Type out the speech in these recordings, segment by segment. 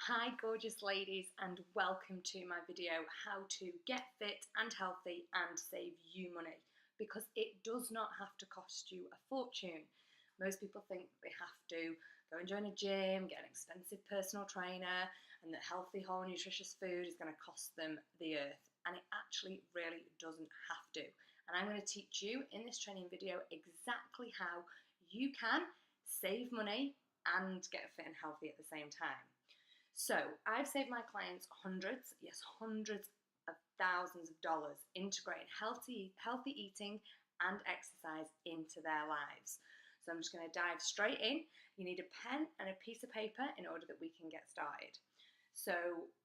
Hi gorgeous ladies and welcome to my video how to get fit and healthy and save you money, because it does not have to cost you a fortune. Most people think they have to go and join a gym, get an expensive personal trainer, and that healthy whole nutritious food is going to cost them the earth, and it actually really doesn't have to. And I'm going to teach you in this training video exactly how you can save money and get fit and healthy at the same time. So I've saved my clients hundreds, yes, hundreds of thousands of dollars integrating healthy eating and exercise into their lives. So I'm just going to dive straight in. You need a pen and a piece of paper in order that we can get started. So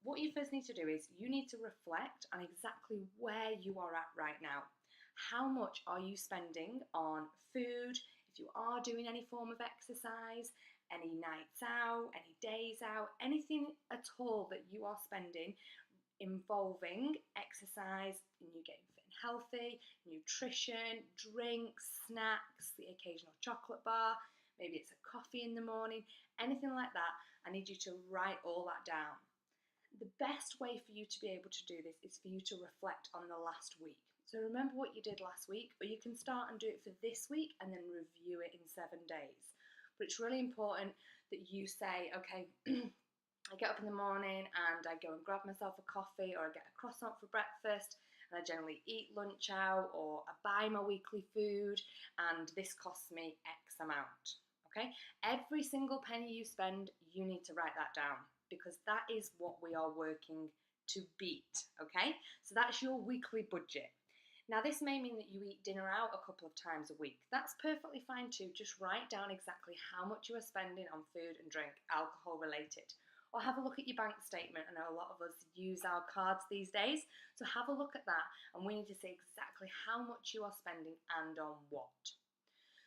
what you first need to do is you need to reflect on exactly where you are at right now. How much are you spending on food? If you are doing any form of exercise, any nights out, any days out, anything at all that you are spending involving exercise and you getting fit and healthy, nutrition, drinks, snacks, the occasional chocolate bar, maybe it's a coffee in the morning, anything like that. I need you to write all that down. The best way for you to be able to do this is for you to reflect on the last week. So remember what you did last week, or you can start and do it for this week and then review it in 7 days. But it's really important that you say, okay, I get up in the morning and I go and grab myself a coffee, or I get a croissant for breakfast, and I generally eat lunch out, or I buy my weekly food and this costs me X amount. Okay, every single penny you spend, you need to write that down, because that is what we are working to beat. Okay, so that's your weekly budget. Now, this may mean that you eat dinner out a couple of times a week. That's perfectly fine too. Just write down exactly how much you are spending on food and drink, alcohol related. Or have a look at your bank statement. I know a lot of us use our cards these days, so have a look at that, and we need to see exactly how much you are spending and on what.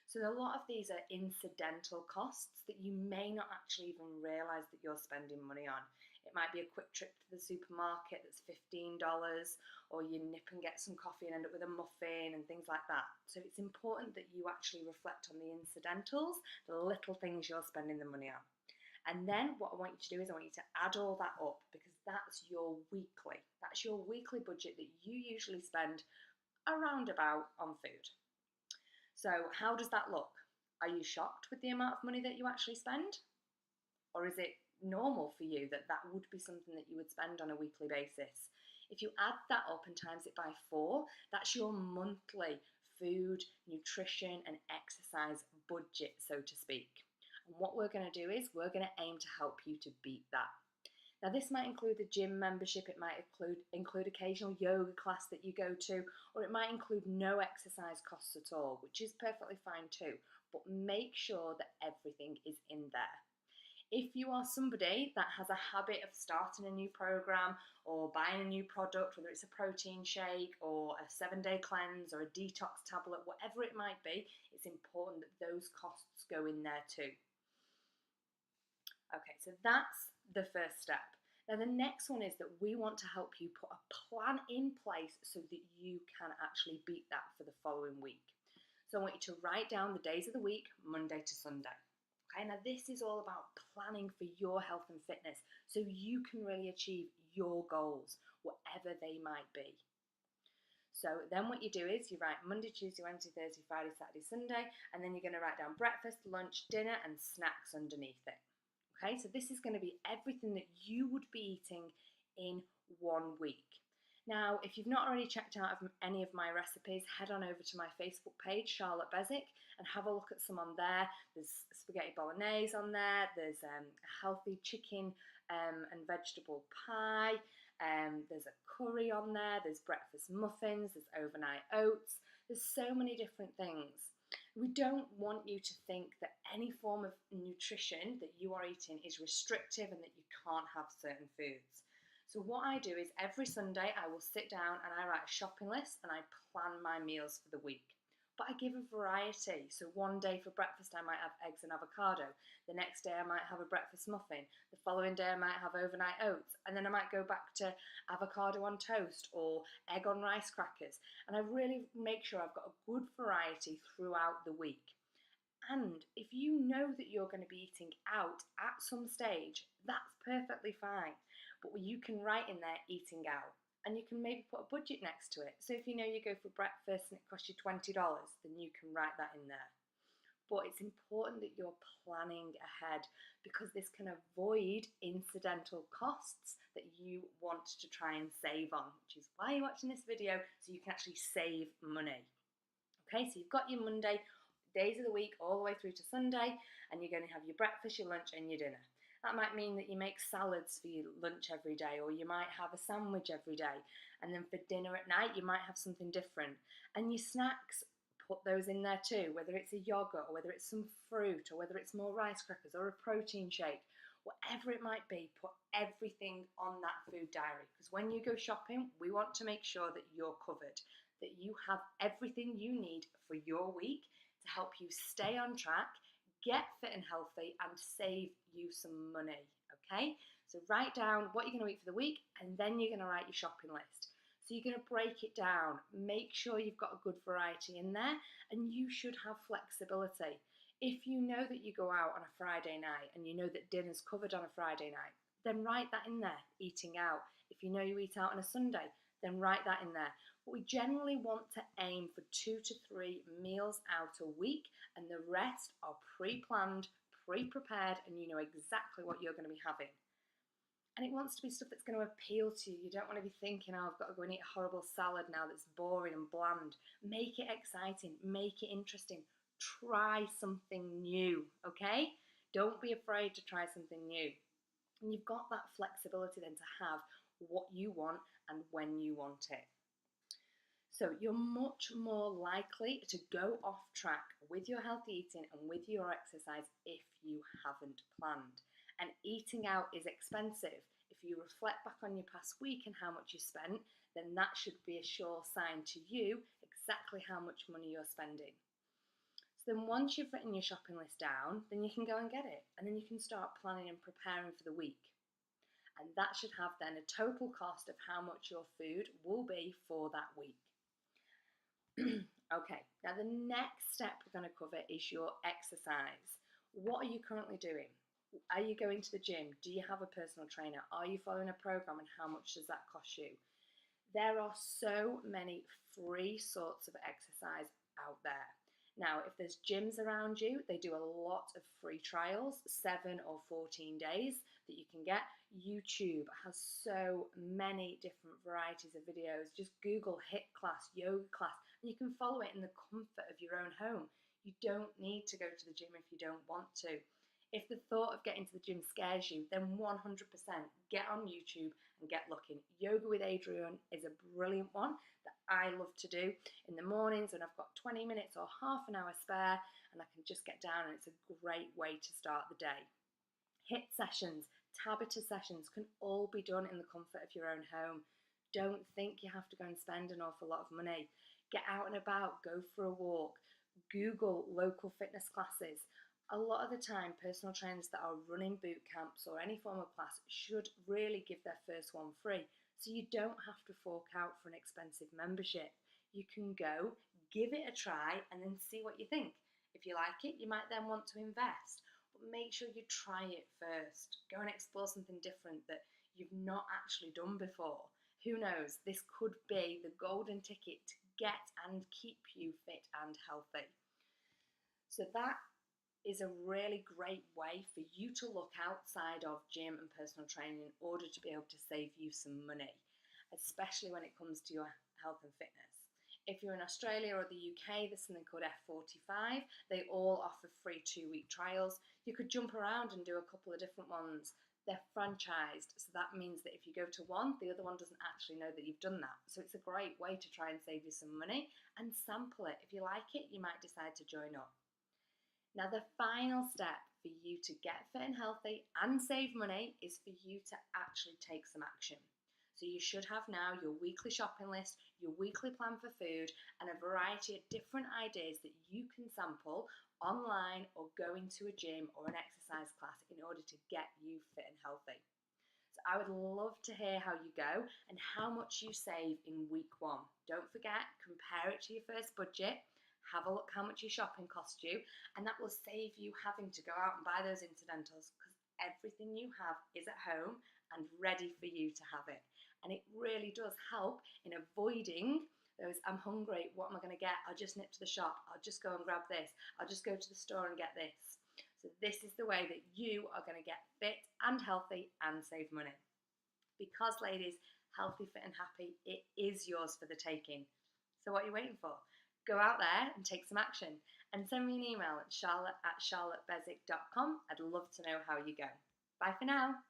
So a lot of these are incidental costs that you may not actually even realise that you're spending money on. It might be a quick trip to the supermarket that's $15, or you nip and get some coffee and end up with a muffin and things like that. So it's important that you actually reflect on the incidentals, the little things you're spending the money on. And then what I want you to do is I want you to add all that up, because that's your weekly budget that you usually spend around about on food. So how does that look? Are you shocked with the amount of money that you actually spend? Or is it normal for you that that would be something that you would spend on a weekly basis? If you add that up and times it by 4, that's your monthly food, nutrition and exercise budget, so to speak. And what we're going to do is we're going to aim to help you to beat that. Now, this might include the gym membership, it might include occasional yoga class that you go to, or it might include no exercise costs at all, which is perfectly fine too. But make sure that everything is in there. If you are somebody that has a habit of starting a new program or buying a new product, whether it's a protein shake or a 7-day cleanse or a detox tablet, whatever it might be, it's important that those costs go in there too. Okay, so that's the first step. Now the next one is that we want to help you put a plan in place so that you can actually beat that for the following week. So I want you to write down the days of the week, Monday to Sunday. Okay, now this is all about planning for your health and fitness so you can really achieve your goals, whatever they might be. So then what you do is you write Monday, Tuesday, Wednesday, Thursday, Friday, Saturday, Sunday, and then you're going to write down breakfast, lunch, dinner and snacks underneath it. Okay, so this is going to be everything that you would be eating in 1 week. Now, if you've not already checked out any of my recipes, head on over to my Facebook page, Charlotte Beswick, and have a look at some on there. There's spaghetti bolognese on there, there's a healthy chicken and vegetable pie, there's a curry on there, there's breakfast muffins, there's overnight oats, there's so many different things. We don't want you to think that any form of nutrition that you are eating is restrictive and that you can't have certain foods. So what I do is every Sunday I will sit down and I write a shopping list and I plan my meals for the week. But I give a variety. So one day for breakfast I might have eggs and avocado. The next day I might have a breakfast muffin. The following day I might have overnight oats. And then I might go back to avocado on toast or egg on rice crackers. And I really make sure I've got a good variety throughout the week. And if you know that you're going to be eating out at some stage, that's perfectly fine. But you can write in there eating out, and you can maybe put a budget next to it. So if you know you go for breakfast and it costs you $20, then you can write that in there. But it's important that you're planning ahead, because this can avoid incidental costs that you want to try and save on, which is why you're watching this video, so you can actually save money. Okay, so you've got your Monday, days of the week, all the way through to Sunday, and you're going to have your breakfast, your lunch, and your dinner. That might mean that you make salads for your lunch every day, or you might have a sandwich every day, and then for dinner at night, you might have something different. And your snacks, put those in there too, whether it's a yogurt, or whether it's some fruit, or whether it's more rice crackers, or a protein shake. Whatever it might be, put everything on that food diary, because when you go shopping, we want to make sure that you're covered, that you have everything you need for your week to help you stay on track, get fit and healthy, and save you some money, okay? So write down what you're going to eat for the week, and then you're going to write your shopping list. So you're going to break it down, make sure you've got a good variety in there, and you should have flexibility. If you know that you go out on a Friday night and you know that dinner's covered on a Friday night, then write that in there, eating out. If you know you eat out on a Sunday, then write that in there. But we generally want to aim for 2 to 3 meals out a week, and the rest are pre-planned, pre-prepared, and you know exactly what you're going to be having. And it wants to be stuff that's going to appeal to you. You don't want to be thinking, oh, I've got to go and eat a horrible salad now that's boring and bland. Make it exciting, make it interesting. Try something new, okay? Don't be afraid to try something new. And you've got that flexibility then to have what you want and when you want it. So you're much more likely to go off track with your healthy eating and with your exercise if you haven't planned. And eating out is expensive. If you reflect back on your past week and how much you spent, then that should be a sure sign to you exactly how much money you're spending. So then once you've written your shopping list down, then you can go and get it. And then you can start planning and preparing for the week. And that should have then a total cost of how much your food will be for that week. Okay, now the next step we're going to cover is your exercise. What are you currently doing? Are you going to the gym? Do you have a personal trainer? Are you following a program, and how much does that cost you? There are so many free sorts of exercise out there. Now, if there's gyms around you, they do a lot of free trials, 7 or 14 days that you can get. YouTube has so many different varieties of videos. Just Google HIIT class, yoga class, and you can follow it in the comfort of your own home. You don't need to go to the gym if you don't want to. If the thought of getting to the gym scares you, then 100% get on YouTube and get looking. Yoga with Adriene is a brilliant one that I love to do in the mornings when I've got 20 minutes or half an hour spare and I can just get down, and it's a great way to start the day. HIIT sessions, Tabata sessions can all be done in the comfort of your own home. Don't think you have to go and spend an awful lot of money. Get out and about, go for a walk, Google local fitness classes. A lot of the time, personal trainers that are running boot camps or any form of class should really give their first one free, so you don't have to fork out for an expensive membership. You can go, give it a try, and then see what you think. If you like it, you might then want to invest, but make sure you try it first. Go and explore something different that you've not actually done before. Who knows, this could be the golden ticket to get and keep you fit and healthy. So that is a really great way for you to look outside of gym and personal training in order to be able to save you some money, especially when it comes to your health and fitness. If you're in Australia or the UK, there's something called F45. They all offer free 2-week trials. You could jump around and do a couple of different ones. They're franchised, so that means that if you go to one, the other one doesn't actually know that you've done that. So it's a great way to try and save you some money and sample it. If you like it, you might decide to join up. Now, the final step for you to get fit and healthy and save money is for you to actually take some action. So you should have now your weekly shopping list, your weekly plan for food, and a variety of different ideas that you can sample online or go into a gym or an exercise class in order to get you fit and healthy. So I would love to hear how you go and how much you save in week 1. Don't forget, compare it to your first budget. have a look how much your shopping cost you, and that will save you having to go out and buy those incidentals, because everything you have is at home and ready for you to have it. And it really does help in avoiding those, I'm hungry, what am I going to get? I'll just nip to the shop, I'll just go and grab this, I'll just go to the store and get this. So this is the way that you are going to get fit and healthy and save money. Because ladies, healthy, fit and happy, it is yours for the taking. So what are you waiting for? Go out there and take some action, and send me an email at charlotte@charlottebesic.com. I'd love to know how you go. Bye for now.